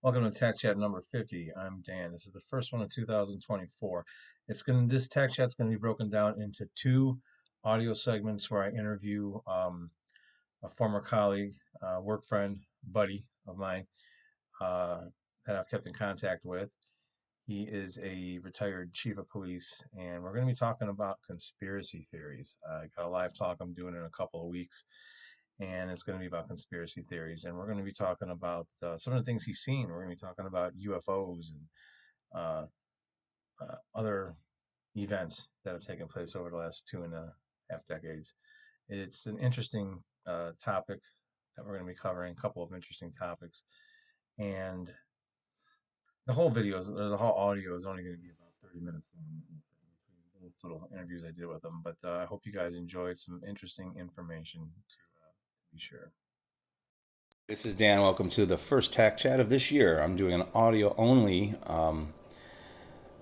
Welcome to Tech Chat number 50. I'm Dan. This is the first one of 2024. This Tech Chat's gonna be broken down into two audio segments where I interview a former colleague, work friend, buddy of mine uh, that I've kept in contact with. He is a retired chief of police, and we're going to be talking about conspiracy theories. I got a live talk I'm doing in a couple of weeks, and it's going to be about conspiracy theories. And we're going to be talking about some of the things he's seen. We're going to be talking about UFOs and other events that have taken place over the last 2.5 decades. It's an interesting topic that we're going to be covering, a couple of interesting topics. And the whole audio is only going to be about 30 minutes long. Those little interviews I did with them, but I hope you guys enjoyed some interesting information to be sure. This is Dan. Welcome to the first Tech Chat of this year. I'm doing an audio only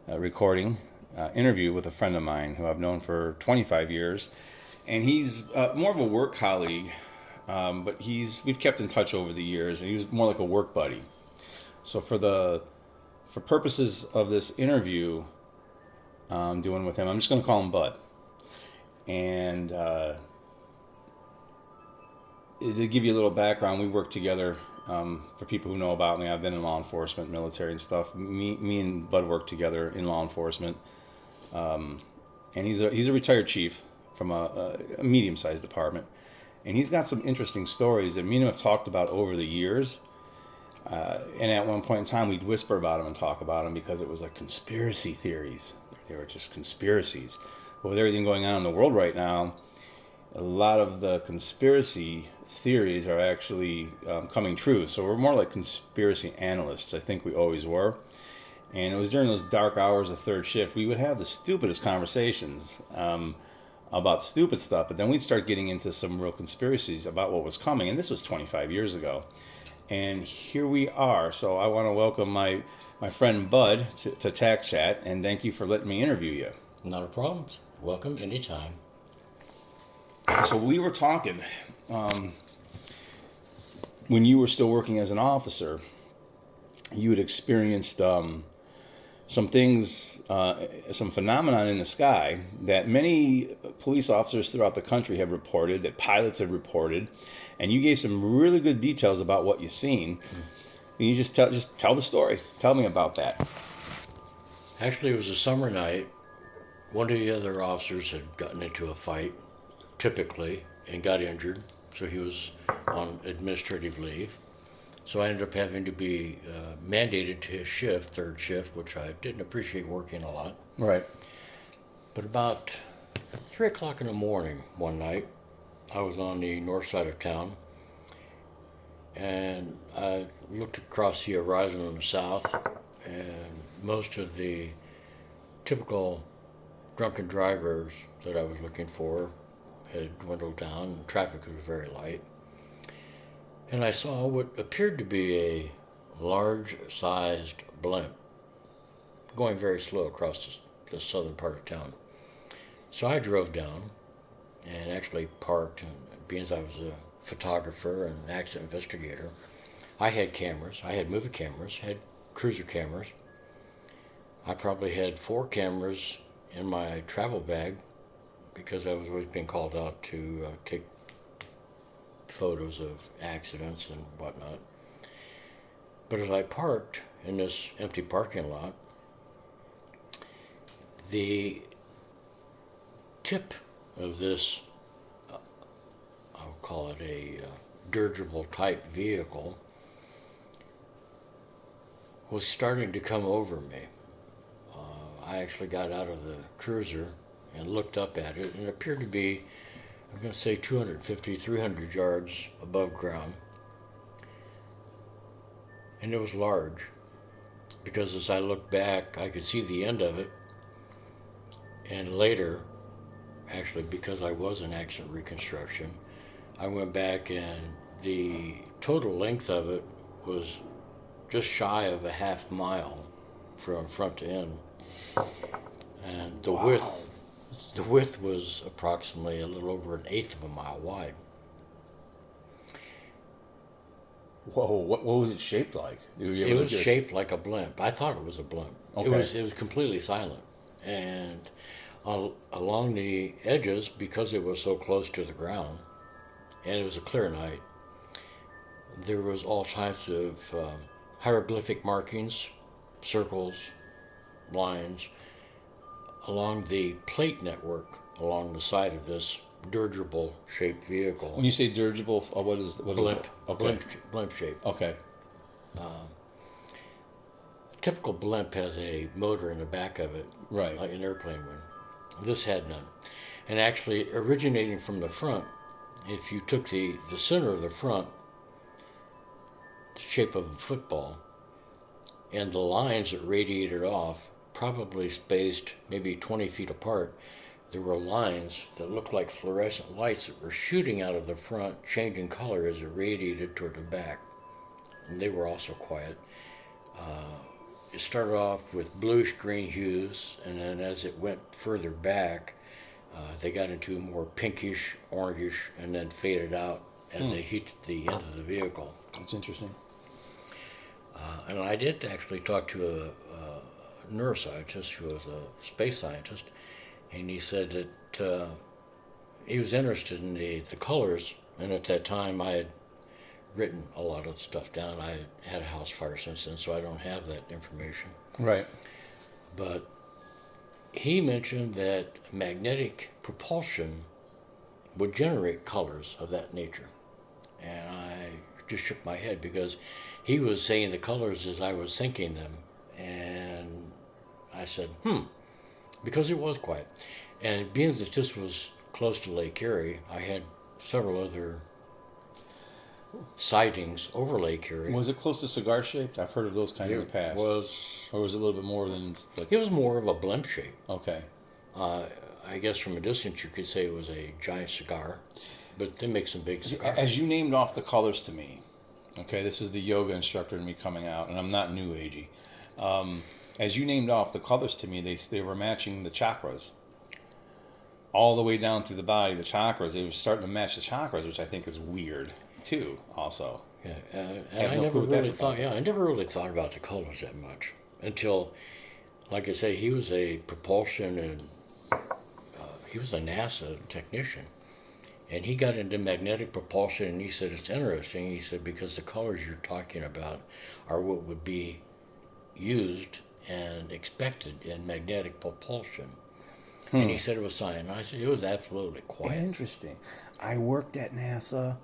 recording interview with a friend of mine who I've known for 25 years, and he's more of a work colleague, but we've kept in touch over the years, and he was more like a work buddy. So for purposes of this interview I'm doing with him, I'm just going to call him Bud. And to give you a little background, we work together. For people who know about me, I've been in law enforcement, military and stuff. Me and Bud work together in law enforcement. And he's a retired chief from a medium-sized department. And he's got some interesting stories that me and him have talked about over the years. And at one point in time, we'd whisper about them and talk about them because it was like conspiracy theories. They were just conspiracies. But with everything going on in the world right now, a lot of the conspiracy theories are actually coming true. So we're more like conspiracy analysts. I think we always were. And it was during those dark hours of third shift, we would have the stupidest conversations about stupid stuff. But then we'd start getting into some real conspiracies about what was coming. And this was 25 years ago. And here we are. So I want to welcome my friend Bud to Tech Chat, and thank you for letting me interview you. Not a problem. Welcome anytime. So we were talking when you were still working as an officer. You had experienced some things, some phenomenon in the sky that many police officers throughout the country have reported, that pilots have reported, and you gave some really good details about what you've seen. Can you just tell the story? Tell me about that. Actually, it was a summer night. One of the other officers had gotten into a fight, typically, and got injured, so he was on administrative leave. So I ended up having to be mandated to his shift, third shift, which I didn't appreciate working a lot. Right. But about 3 o'clock in the morning one night, I was on the north side of town, and I looked across the horizon on the south, and most of the typical drunken drivers that I was looking for had dwindled down, and traffic was very light. And I saw what appeared to be a large-sized blimp going very slow across the southern part of town. So I drove down and actually parked, and being as I was a photographer and accident investigator, I had cameras. I had movie cameras, had cruiser cameras. I probably had 4 cameras in my travel bag because I was always being called out to take photos of accidents and whatnot. But as I parked in this empty parking lot, the tip of this, I'll call it a dirigible type vehicle, was starting to come over me. I actually got out of the cruiser and looked up at it, and it appeared to be, I'm going to say 250, 300 yards above ground. And it was large, because as I looked back, I could see the end of it. And later, actually, because I was in accident reconstruction, I went back, and the total length of it was just shy of a half mile from front to end. And the width was approximately a little over 1/8 of a mile wide. Whoa, what was it shaped like? It was shaped like a blimp. I thought it was a blimp. Okay. It was completely silent, and along the edges, because it was so close to the ground, and it was a clear night, there was all types of hieroglyphic markings, circles, lines along the plate network along the side of this dirigible shaped vehicle. When you say dirigible, what is Blimp, it? Okay. blimp shape. Okay. A typical blimp has a motor in the back of it, Right. like an airplane would. This had none. And actually, originating from the front, if you took the center of the front, the shape of a football, and the lines that radiated off, probably spaced maybe 20 feet apart, there were lines that looked like fluorescent lights that were shooting out of the front, changing color as it radiated toward the back. And they were also quiet. It started off with bluish green hues, and then as it went further back, they got into more pinkish, orangish, and then faded out as they hit the end of the vehicle. That's interesting. And I did actually talk to a neuroscientist who was a space scientist, and he said that he was interested in the colors, and at that time I had written a lot of stuff down. I had a house fire since then, so I don't have that information. Right. But he mentioned that magnetic propulsion would generate colors of that nature. And I just shook my head because he was saying the colors as I was thinking them. And I said, because it was quiet. And being that this was close to Lake Erie, I had several other sightings over Lake Erie. Was it close to cigar shaped? I've heard of those kind in the past. Or was it a little bit more than like? It was more of a blimp shape. Okay. I guess from a distance you could say it was a giant cigar, but they make some big cigars. As you named off the colors to me, okay, this is the yoga instructor in me coming out, and I'm not new agey. As you named off the colors to me, they were matching the chakras. All the way down through the body, the chakras, they were starting to match the chakras, which I think is weird too. Also, yeah, and I never really thought about the colors that much until, like I say, he was a propulsion and he was a NASA technician, and he got into magnetic propulsion, and he said it's interesting. He said because the colors you're talking about are what would be used and expected in magnetic propulsion. And he said it was science. And I said it was absolutely quiet. Interesting. I worked at NASA.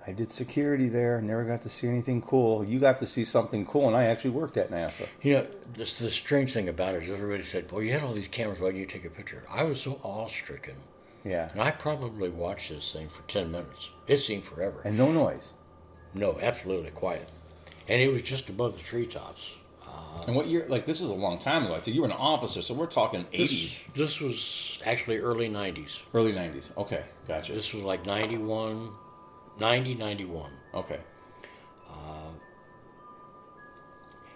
I did security there. Never got to see anything cool. You got to see something cool, and I actually worked at NASA. You know, the strange thing about it is everybody said, well, you had all these cameras. Why didn't you take a picture? I was so awe-stricken. Yeah. And I probably watched this thing for 10 minutes. It seemed forever. And no noise. No, absolutely quiet. And it was just above the treetops. And what year? Like, this was a long time ago. I said you were an officer, so we're talking 80s. This was actually early 90s. Early 90s. Okay, gotcha. This was like 91. Okay.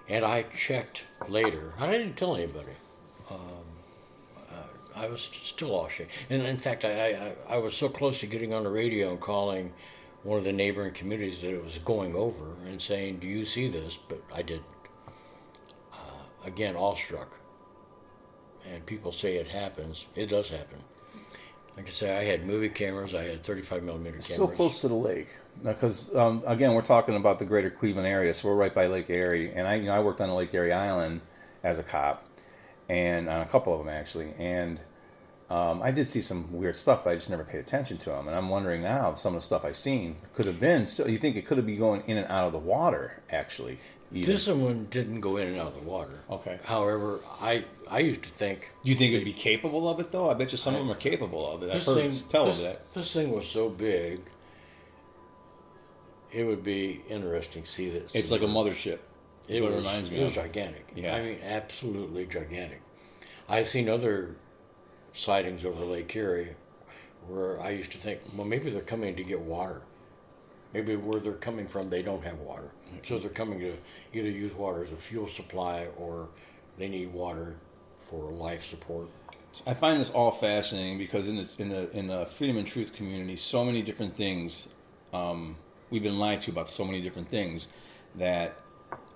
And I checked later. I didn't tell anybody. I was still all shaken. And in fact, I was so close to getting on the radio and calling one of the neighboring communities that it was going over and saying, do you see this? But I didn't. Again, awestruck. And people say it happens. It does happen. Like I say, I had movie cameras. I had 35 millimeter cameras. So close to the lake, because again, we're talking about the greater Cleveland area, so we're right by Lake Erie, and I worked on Lake Erie Island as a cop, and on a couple of them actually, and I did see some weird stuff, but I just never paid attention to them, and I'm wondering now if some of the stuff I've seen could have been. So you think it could have been going in and out of the water actually? Even. This one didn't go in and out of the water. Okay. However, I used to think. Do you think it'd be capable of it though? I bet you some of them are capable of it. I've heard tell of that. This thing was so big. It would be interesting to see this. It's like a mothership. That's what it reminds me of. It was gigantic. Yeah. I mean, absolutely gigantic. I've seen other sightings over Lake Erie where I used to think, well, maybe they're coming to get water. Maybe where they're coming from, they don't have water. So they're coming to either use water as a fuel supply or they need water for life support. I find this all fascinating because in the freedom and truth community, so many different things we've been lied to about so many different things that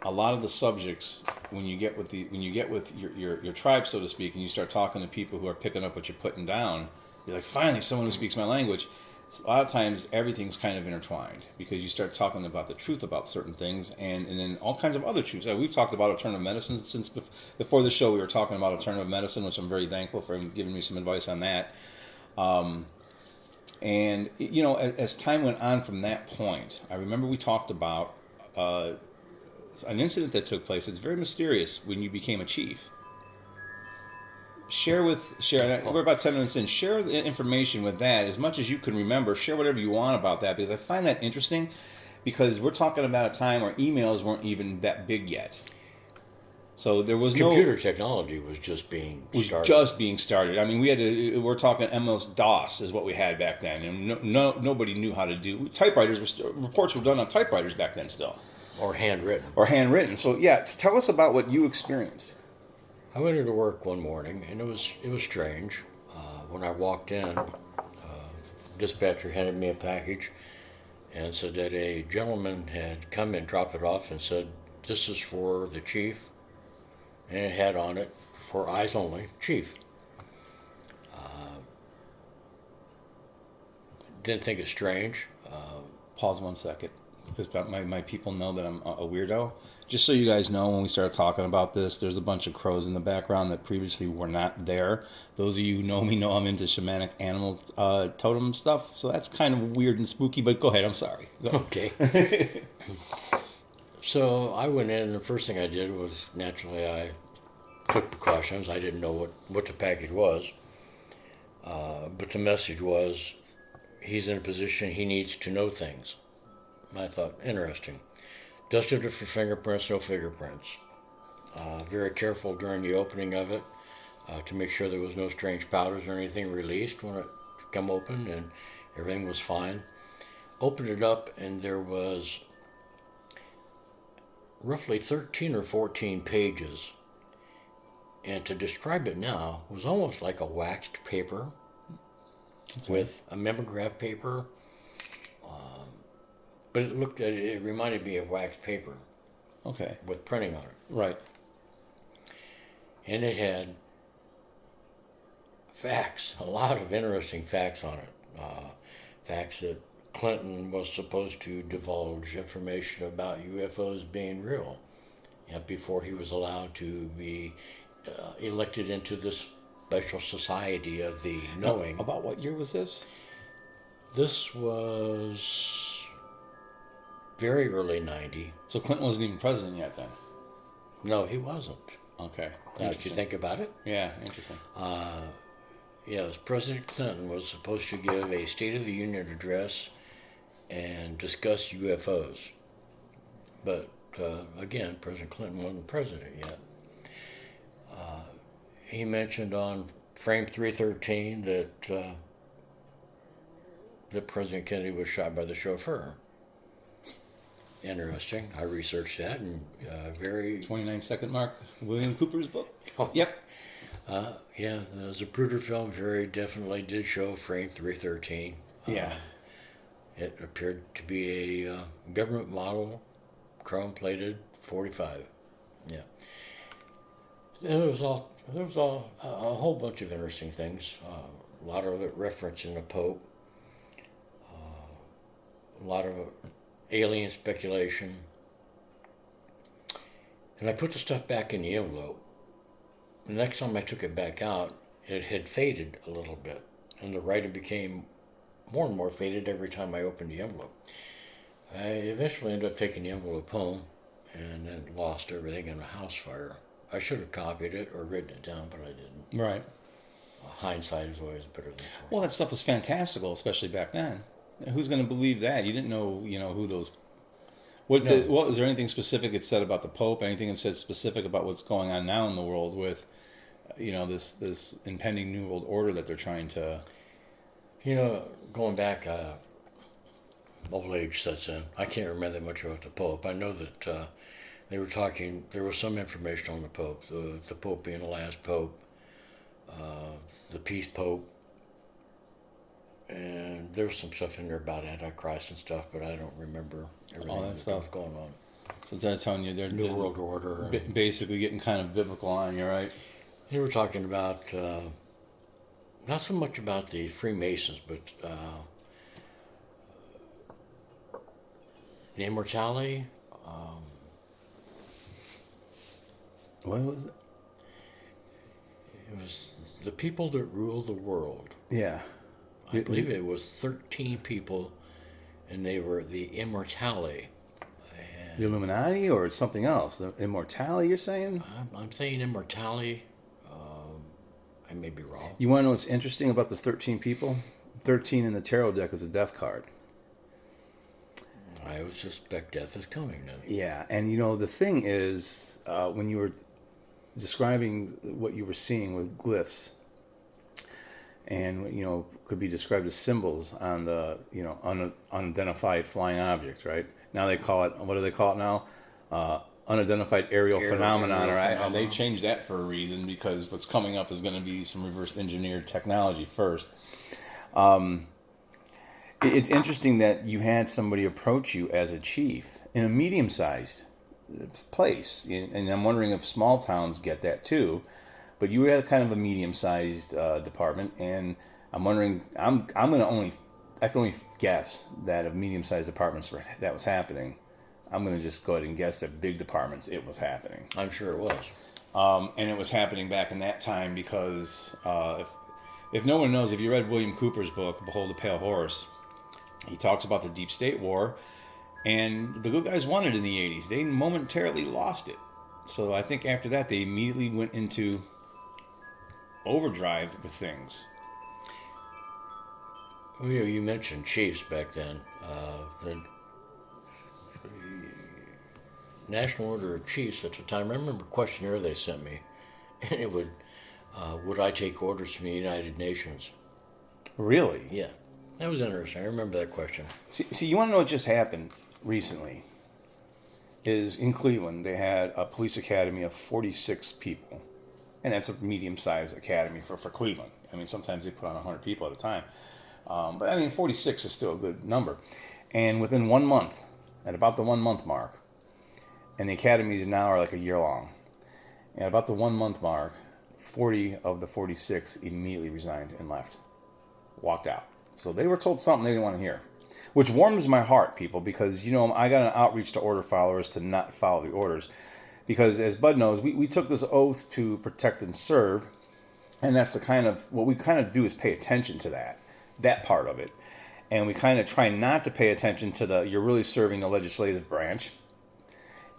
a lot of the subjects, when you get with your tribe, so to speak, and you start talking to people who are picking up what you're putting down, you're like, finally, someone who speaks my language. A lot of times, everything's kind of intertwined because you start talking about the truth about certain things, and then all kinds of other truths. We've talked about alternative medicine since before the show. We were talking about alternative medicine, which I'm very thankful for him giving me some advice on that. And as time went on from that point, I remember we talked about an incident that took place. It's very mysterious when you became a chief. Share. We're about 10 minutes in. Share the information with that as much as you can remember. Share whatever you want about that, because I find that interesting. Because we're talking about a time where emails weren't even that big yet. So there was computer technology was just being started. I mean, we're talking MS-DOS is what we had back then, and nobody knew how to do typewriters. Reports were done on typewriters back then still, or handwritten. So yeah, tell us about what you experienced. I went into work one morning, and it was strange. When I walked in, dispatcher handed me a package and said that a gentleman had come and dropped it off and said, "This is for the chief," and it had on it, "For eyes only, chief." Didn't think it strange. Pause 1 second, because my people know that I'm a weirdo. Just so you guys know, when we started talking about this, there's a bunch of crows in the background that previously were not there. Those of you who know me know I'm into shamanic animal totem stuff, so that's kind of weird and spooky, but go ahead, I'm sorry. Okay. So I went in, and the first thing I did was, naturally, I took precautions. I didn't know what the package was, but the message was, he's in a position he needs to know things. I thought, interesting. Dusted it for fingerprints, no fingerprints. Very careful during the opening of it to make sure there was no strange powders or anything released when it come open, and everything was fine. Opened it up, and there was roughly 13 or 14 pages. And to describe it now, was almost like a waxed paper with a mimeograph paper. But it reminded me of waxed paper. Okay. With printing on it. Right. And it had facts, a lot of interesting facts on it. Facts that Clinton was supposed to divulge information about UFOs being real, before he was allowed to be elected into this special society of the knowing. About what year was this? This was very early 90. So Clinton wasn't even president yet then? No, he wasn't. Okay. Now that you think about it. Yeah, interesting. Yes, President Clinton was supposed to give a State of the Union address and discuss UFOs. But again, President Clinton wasn't president yet. He mentioned on frame 313 that President Kennedy was shot by the chauffeur. Interesting. I researched that, and very 29-second mark, William Cooper's book. Oh. Yep. Yeah, the Zapruder film very definitely did show frame 313. Yeah. It appeared to be a government model, chrome-plated 45. Yeah. And there was a whole bunch of interesting things. A lot of it referencing the Pope. A lot of alien speculation. And I put the stuff back in the envelope. The next time I took it back out, it had faded a little bit. And the writing became more and more faded every time I opened the envelope. I eventually ended up taking the envelope home and then lost everything in a house fire. I should have copied it or written it down, but I didn't. Right. Hindsight is always better than foresight. Well, that stuff was fantastical, especially back then. Who's going to believe that? You didn't know, who those. What is there anything specific it said about the Pope? Anything it said specific about what's going on now in the world with, this impending new world order that they're trying to. Going back, old age sets in. I can't remember that much about the Pope. I know that they were talking. There was some information on the Pope. The Pope being the last Pope, the peace Pope. And there's some stuff in there about Antichrist and stuff, but I don't remember everything All that that stuff was going on. So they're telling you New World Order. basically getting kind of biblical on you, right? They were talking about not so much about the Freemasons, but the immortality. What was it? It was the people that rule the world. Yeah. I believe it was 13 people, and they were the immortality. The Illuminati or something else? The immortality, you're saying? I'm saying immortality. I may be wrong. You want to know what's interesting about the 13 people? 13 in the tarot deck is a death card. I would suspect death is coming then. Yeah, and the thing is, when you were describing what you were seeing with glyphs, and could be described as symbols on the unidentified flying objects, right? Now they call it, what do they call it now? Unidentified aerial phenomenon, right? And they changed that for a reason, because what's coming up is going to be some reverse engineered technology first. It's interesting that you had somebody approach you as a chief in a medium-sized place, and I'm wondering if small towns get that too. But you were at kind of a medium-sized department, and I'm wondering, I can only guess that of medium-sized departments where that was happening. I'm going to just go ahead and guess that big departments, it was happening. I'm sure it was. And it was happening back in that time because if no one knows, if you read William Cooper's book, Behold the Pale Horse, he talks about the Deep State War, and the good guys won it in the 80s. They momentarily lost it. So I think after that, they immediately went into overdrive with things. Well, you mentioned chiefs back then. The National Order of Chiefs at the time, I remember a questionnaire they sent me, and it would I take orders from the United Nations? Really? Yeah. That was interesting. I remember that question. See, you want to know what just happened recently? Is in Cleveland, they had a police academy of 46 people. And that's a medium-sized academy for Cleveland. I mean, sometimes they put on 100 people at a time. But, I mean, 46 is still a good number. And within 1 month, at about the 1 month mark, and the academies now are like a year long, and about the 1 month mark, 40 of the 46 immediately resigned and left. Walked out. So they were told something they didn't want to hear. Which warms my heart, people, because, I got an outreach to order followers to not follow the orders. Because as Bud knows, we took this oath to protect and serve, and that's what we kind of do is pay attention to that part of it. And we kind of try not to pay attention to you're really serving the legislative branch,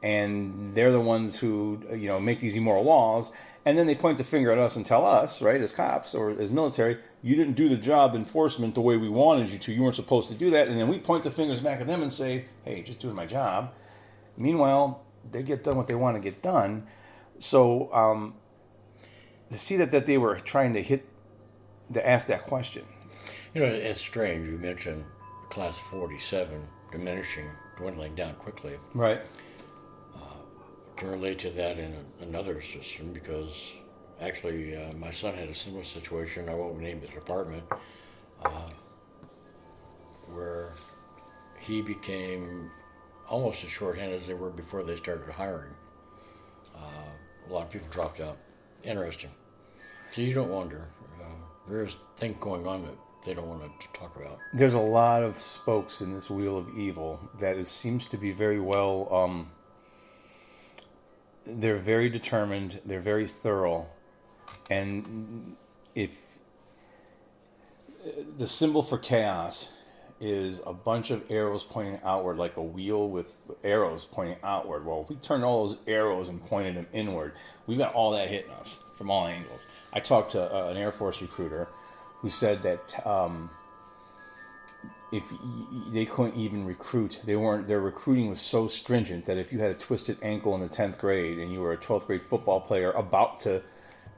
and they're the ones who, make these immoral laws, and then they point the finger at us and tell us, right, as cops or as military, you didn't do the job enforcement the way we wanted you to, you weren't supposed to do that, and then we point the fingers back at them and say, hey, just doing my job. Meanwhile, they get done what they want to get done. So to see that they were trying to ask that question. It's strange. You mentioned class 47 dwindling down quickly. Right. Can relate to that in another system, because actually my son had a similar situation. I won't name the department, where he became almost as shorthanded as they were before they started hiring. A lot of people dropped out. Interesting. So you don't wonder. There's things going on that they don't want to talk about. There's a lot of spokes in this wheel of evil that seems to be very well... they're very determined, they're very thorough, and if the symbol for chaos is a bunch of arrows pointing outward, like a wheel with arrows pointing outward. Well, if we turned all those arrows and pointed them inward, we've got all that hitting us from all angles. I talked to an Air Force recruiter who said that if they couldn't even recruit, their recruiting was so stringent that if you had a twisted ankle in the 10th grade and you were a 12th grade football player about to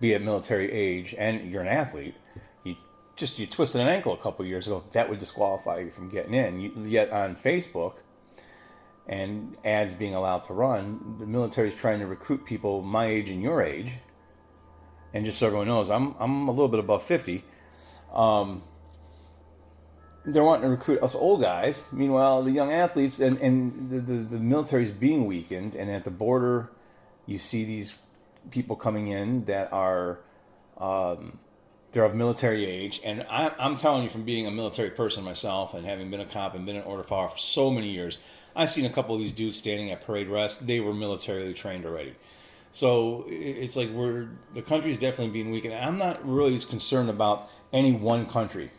be at military age and you're an athlete, you twisted an ankle a couple of years ago, that would disqualify you from getting in. Yet on Facebook and ads being allowed to run, the military is trying to recruit people my age and your age. And just so everyone knows, I'm a little bit above 50. they're wanting to recruit us old guys. Meanwhile, the young athletes and the military's being weakened, and at the border, you see these people coming in that are they're of military age. And I'm telling you, from being a military person myself and having been a cop and been an order follower for so many years, I've seen a couple of these dudes standing at parade rest. They were militarily trained already. So it's like the country's definitely being weakened. I'm not really as concerned about any one country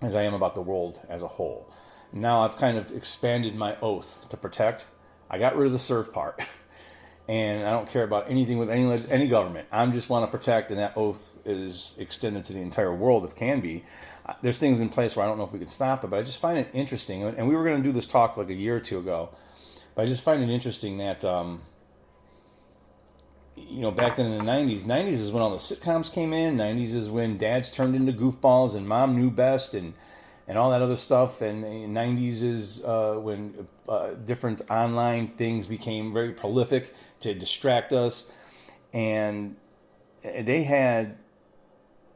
as I am about the world as a whole. Now I've kind of expanded my oath to protect. I got rid of the serve part. And I don't care about anything with any government. I just want to protect, and that oath is extended to the entire world if can be. There's things in place where I don't know if we can stop it, but I just find it interesting. And we were going to do this talk like a year or two ago, but I just find it interesting that, back then in the 90s is when all the sitcoms came in. 90s is when dads turned into goofballs and mom knew best and all that other stuff. And 90s is when different online things became very prolific to distract us. And they had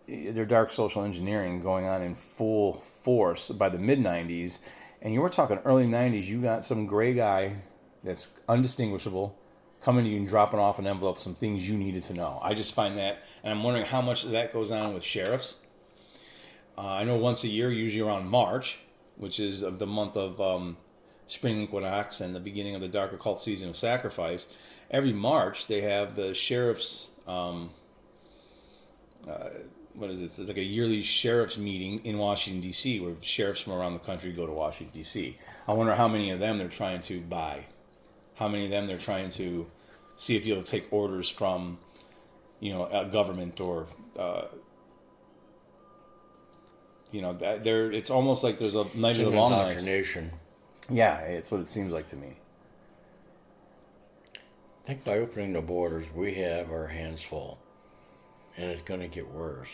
their dark social engineering going on in full force by the mid-90s. And you were talking early 90s, you got some gray guy that's undistinguishable coming to you and dropping off an envelope some things you needed to know. I just find that, and I'm wondering how much of that goes on with sheriffs. I know once a year, usually around March, which is the month of spring equinox and the beginning of the dark occult season of sacrifice, every March they have the sheriff's, it's like a yearly sheriff's meeting in Washington, D.C., where sheriffs from around the country go to Washington, D.C. I wonder how many of them they're trying to buy. How many of them they're trying to see if you'll take orders from, a government or... it's almost like there's a night of the long night. Indoctrination. Yeah, it's what it seems like to me. I think by opening the borders, we have our hands full, and it's going to get worse.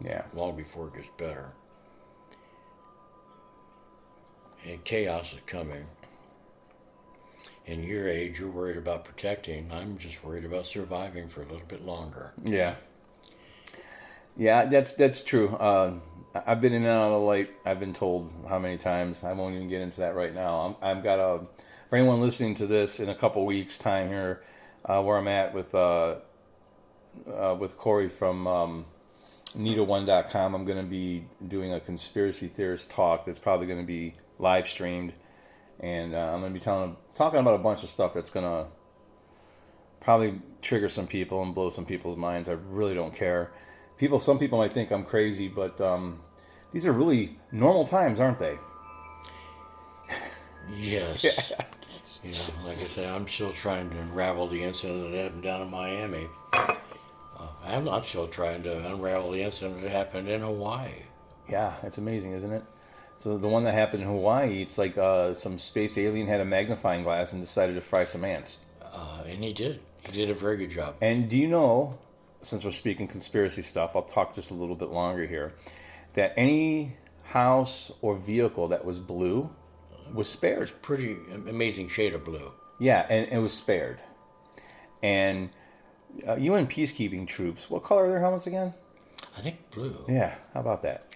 Yeah. Long before it gets better. And chaos is coming. In your age, you're worried about protecting. I'm just worried about surviving for a little bit longer. Yeah. Yeah, that's true. I've been in and out of the light. I've been told how many times. I won't even get into that right now. I've got for anyone listening to this in a couple weeks' time here, where I'm at with Corey from Nita1.com. I'm going to be doing a conspiracy theorist talk that's probably going to be live streamed, and I'm going to be talking about a bunch of stuff that's going to probably trigger some people and blow some people's minds. I really don't care. Some people might think I'm crazy, but these are really normal times, aren't they? Yes. Like I said, I'm still trying to unravel the incident that happened down in Miami. I'm not still trying to unravel the incident that happened in Hawaii. Yeah, it's amazing, isn't it? So the one that happened in Hawaii, it's like some space alien had a magnifying glass and decided to fry some ants. And he did. He did a very good job. And do you know, since we're speaking conspiracy stuff, I'll talk just a little bit longer here, that any house or vehicle that was blue was spared. Pretty amazing shade of blue. Yeah, and it was spared. And UN peacekeeping troops, what color are their helmets again? I think blue. Yeah, how about that?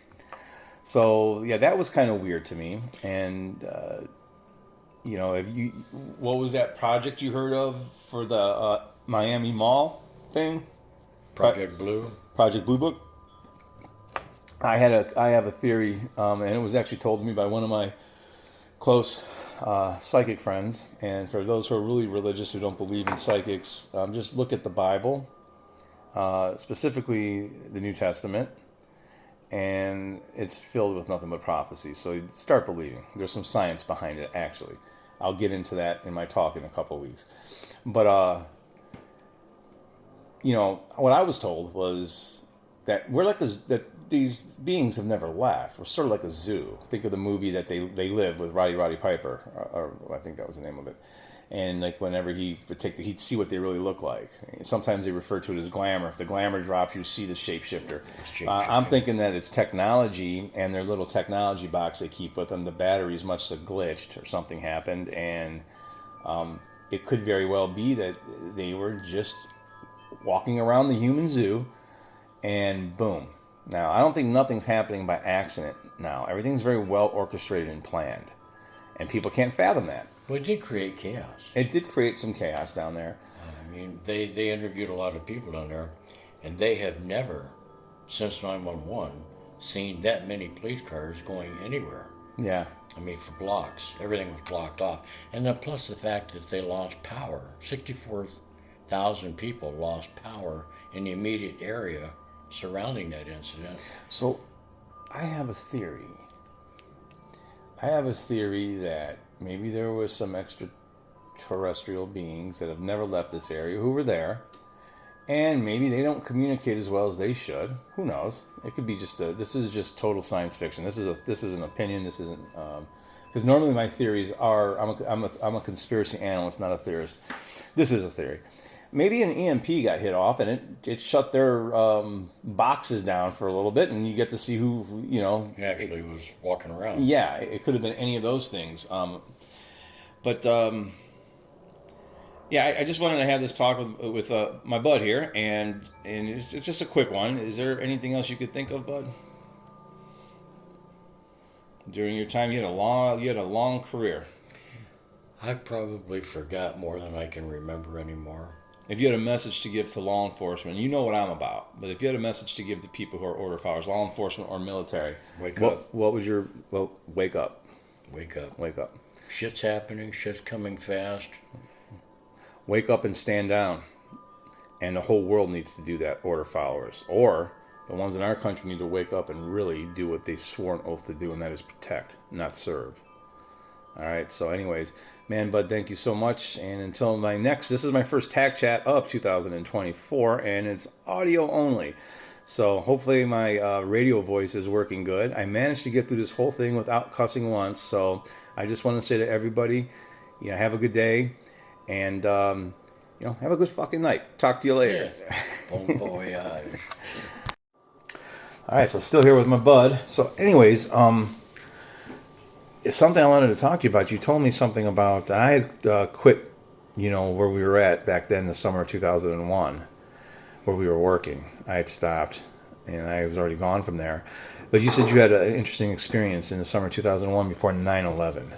So, yeah, that was kind of weird to me. And, what was that project you heard of for the Miami Mall thing? Project Blue. Project Blue Book. I have a theory, and it was actually told to me by one of my close psychic friends. And for those who are really religious who don't believe in psychics, just look at the Bible, specifically the New Testament, and it's filled with nothing but prophecy. So you start believing. There's some science behind it, actually. I'll get into that in my talk in a couple of weeks. But what I was told was that we're like that these beings have never left. We're sort of like a zoo. Think of the movie that they live with Roddy Piper, or I think that was the name of it. And like whenever he would he'd see what they really look like. Sometimes they refer to it as glamour. If the glamour drops, you see the shapeshifter. I'm thinking that it's technology, and their little technology box they keep with them, the batteries must have glitched or something happened, and it could very well be that they were just walking around the human zoo, and boom. Now, I don't think nothing's happening by accident. now. Everything's very well orchestrated and planned. And people can't fathom that. Well, it did create chaos. It did create some chaos down there. I mean, they interviewed a lot of people down there, and they have never, since 911, seen that many police cars going anywhere. Yeah. I mean, for blocks. Everything was blocked off. And then plus the fact that they lost power. 64,000 people lost power in the immediate area surrounding that incident. So, I have a theory. I have a theory that maybe there was some extraterrestrial beings that have never left this area who were there, and maybe they don't communicate as well as they should. Who knows? It could be just this is just total science fiction. This is an opinion. This isn't because normally my theories are I'm a conspiracy analyst, not a theorist. This is a theory. Maybe an EMP got hit off and it shut their boxes down for a little bit, and you get to see who He actually was walking around. Yeah, it could have been any of those things. Yeah, I just wanted to have this talk with my bud here, and it's just a quick one. Is there anything else you could think of, bud? During your time, you had a long career. I've probably forgot more than I can remember anymore. If you had a message to give to law enforcement, you know what I'm about. But if you had a message to give to people who are order followers, law enforcement or military, wake up. What was your wake up? Wake up. Wake up. Shit's happening. Shit's coming fast. Wake up and stand down. And the whole world needs to do that, order followers. Or the ones in our country need to wake up and really do what they swore an oath to do, and that is protect, not serve. All right, so anyways, man, bud, thank you so much. And until this is my first tag chat of 2024, and it's audio only. So hopefully my radio voice is working good. I managed to get through this whole thing without cussing once. So I just want to say to everybody, have a good day. And, have a good fucking night. Talk to you later. Yeah. Bon voyage. All right, so still here with my bud. So anyways, it's something I wanted to talk to you about. You told me something about, I had quit, where we were at back then, the summer of 2001, where we were working. I had stopped, and I was already gone from there. But you said you had an interesting experience in the summer of 2001 before 9/11.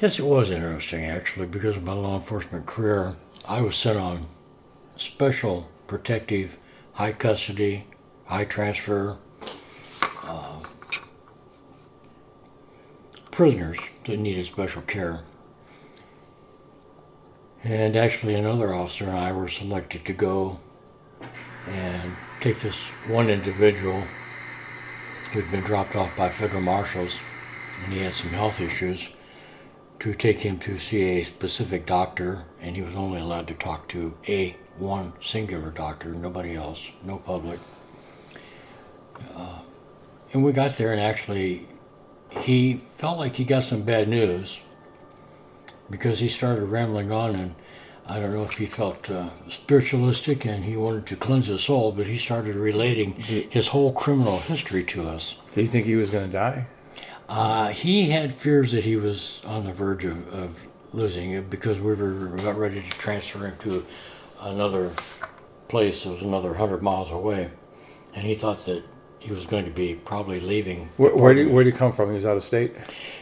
Yes, it was interesting, actually, because of my law enforcement career. I was sent on special protective, high custody, high transfer prisoners that needed special care. And actually another officer and I were selected to go and take this one individual who'd been dropped off by federal marshals, and he had some health issues, to take him to see a specific doctor, and he was only allowed to talk to one singular doctor, nobody else, no public. And we got there, and actually he felt like he got some bad news, because he started rambling on, and I don't know if he felt spiritualistic and he wanted to cleanse his soul, but he started relating his whole criminal history to us. Do you think he was going to die? He had fears that he was on the verge of losing it, because we were about ready to transfer him to another place that was another 100 miles away, and he thought that he was going to be probably leaving. Where did he come from? He was out of state?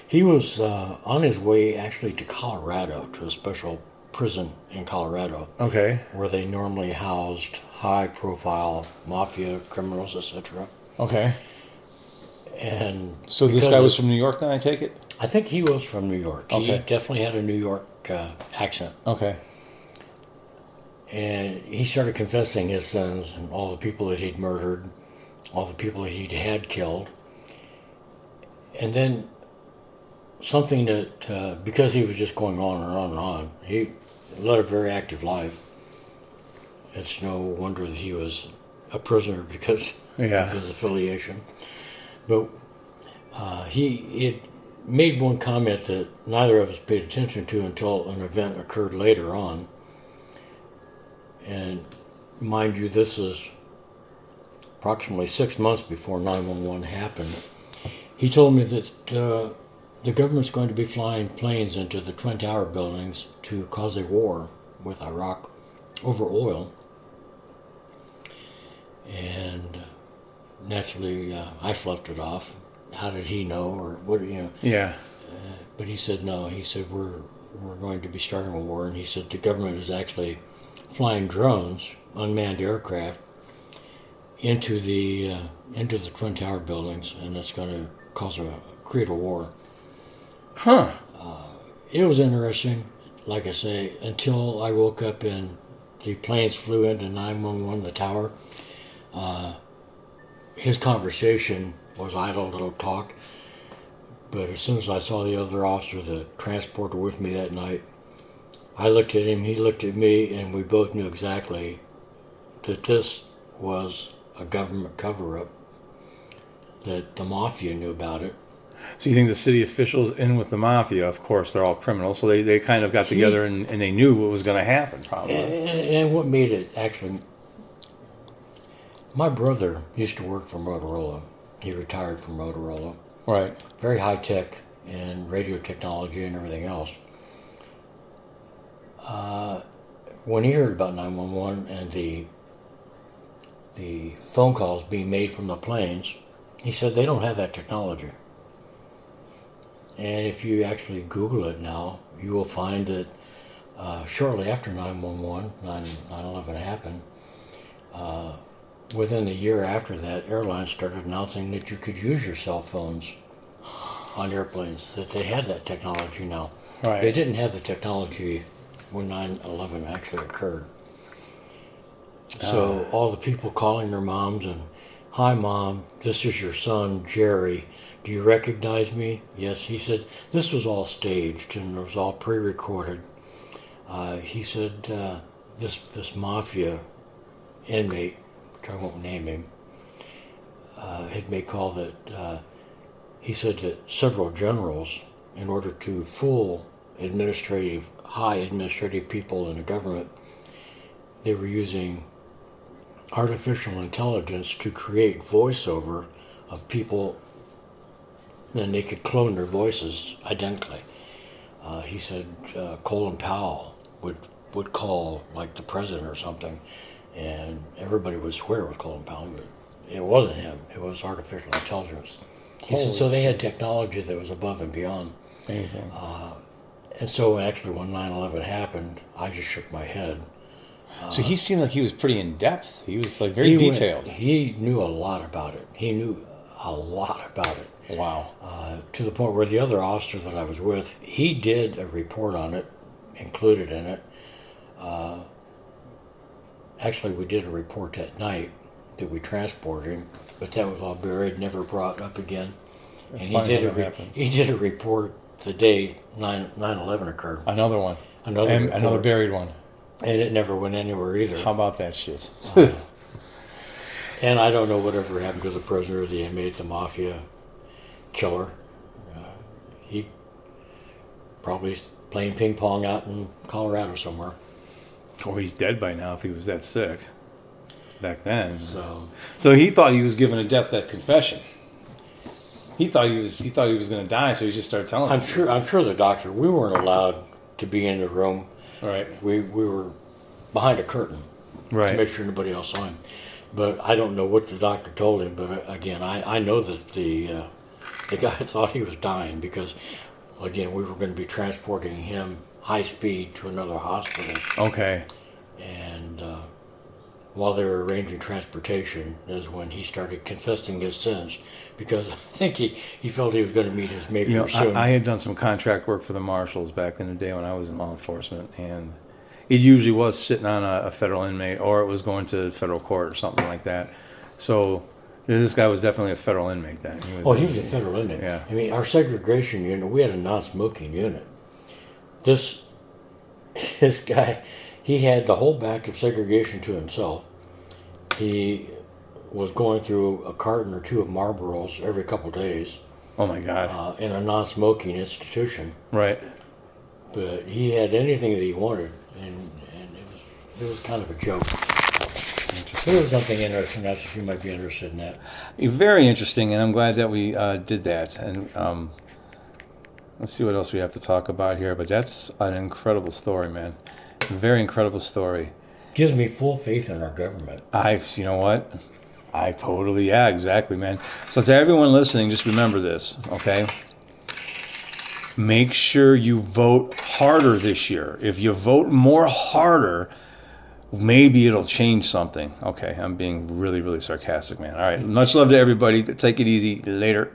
He was on his way actually to Colorado, to a special prison in Colorado. Okay. Where they normally housed high-profile mafia criminals, etc. Okay. And so this guy was from New York, then, I take it? I think he was from New York. Okay. He definitely had a New York accent. Okay. And he started confessing his sins and all the people that he'd murdered, all the people that he had killed. And then something that, because he was just going on and on and on, he led a very active life. It's no wonder that he was a prisoner because of his affiliation. But he had made one comment that neither of us paid attention to until an event occurred later on. And mind you, this is approximately 6 months before 9/11 happened. He told me that the government's going to be flying planes into the Twin Tower buildings to cause a war with Iraq over oil. And naturally, I fluffed it off. How did he know, or what? Yeah. But he said no. He said we're going to be starting a war, and he said the government is actually flying drones, unmanned aircraft, into the Twin Tower buildings, and it's going to create a war. Huh. It was interesting, like I say, until I woke up and the planes flew into 911, the tower. His conversation was idle little talk, but as soon as I saw the other officer, the transporter with me that night, I looked at him, he looked at me, and we both knew exactly that this was a government cover-up, that the mafia knew about it. So you think the city officials in with the mafia, of course, they're all criminals, so they kind of got together and they knew what was going to happen, probably. And what made it actually, my brother used to work for Motorola. He retired from Motorola. Right. Very high tech in radio technology and everything else. When he heard about 911 and the phone calls being made from the planes, he said they don't have that technology. And if you actually Google it now, you will find that shortly after 911, 9/11 happened, within a year after that, airlines started announcing that you could use your cell phones on airplanes, that they had that technology now. Right. They didn't have the technology when 9/11 actually occurred. So all the people calling their moms and, "Hi, Mom, this is your son, Jerry. Do you recognize me?" Yes. He said this was all staged and it was all pre-recorded. He said this mafia inmate, which I won't name him, had made call that he said that several generals, in order to fool high administrative people in the government, they were using artificial intelligence to create voiceover of people, then they could clone their voices identically. He said Colin Powell would call like the president or something, and everybody would swear it was Colin Powell, but it wasn't him. It was artificial intelligence. He said so they had technology that was above and beyond. Anything. And so actually when 9/11 happened, I just shook my head. So he seemed like he was pretty in depth. He was like very detailed. He knew a lot about it. He knew a lot about it. Wow. To the point where the other officer that I was with, he did a report on it, included in it. Actually, we did a report that night that we transported him, but that was all buried, never brought up again. And he did a report the day 9/11 occurred. Another one. Another buried one. And it never went anywhere either. How about that shit? And I don't know whatever happened to the prisoner, the inmate, the mafia killer. He probably playing ping pong out in Colorado somewhere. Or he's dead by now if he was that sick back then. So he thought he was giving a deathbed confession. He thought he was going to die, so he just started telling. I'm sure the doctor. We weren't allowed to be in the room. Right. We were behind a curtain. Right. To make sure nobody else saw him. But I don't know what the doctor told him. But again, I know that the guy thought he was dying because, again, we were going to be transporting him high speed to another hospital. Okay. And while they were arranging transportation is when he started confessing his sins, because I think he felt he was going to meet his maker soon. I had done some contract work for the marshals back in the day when I was in law enforcement, and it usually was sitting on a federal inmate, or it was going to federal court or something like that. So this guy was definitely a federal inmate then. He was a federal inmate. Yeah. I mean, our segregation unit, we had a non-smoking unit. This guy, he had the whole back of segregation to himself. He was going through a carton or two of Marlboros every couple days. Oh my God! In a non-smoking institution. Right. But he had anything that he wanted, and it was kind of a joke. There was something interesting. I thought you might be interested in that. Very interesting, and I'm glad that we did that. And let's see what else we have to talk about here. But that's an incredible story, man. A very incredible story. Gives me full faith in our government. You know what? I totally, yeah, exactly, man. So to everyone listening, just remember this, okay? Make sure you vote harder this year. If you vote more harder, maybe it'll change something. Okay, I'm being really, really sarcastic, man. All right, much love to everybody. Take it easy. Later.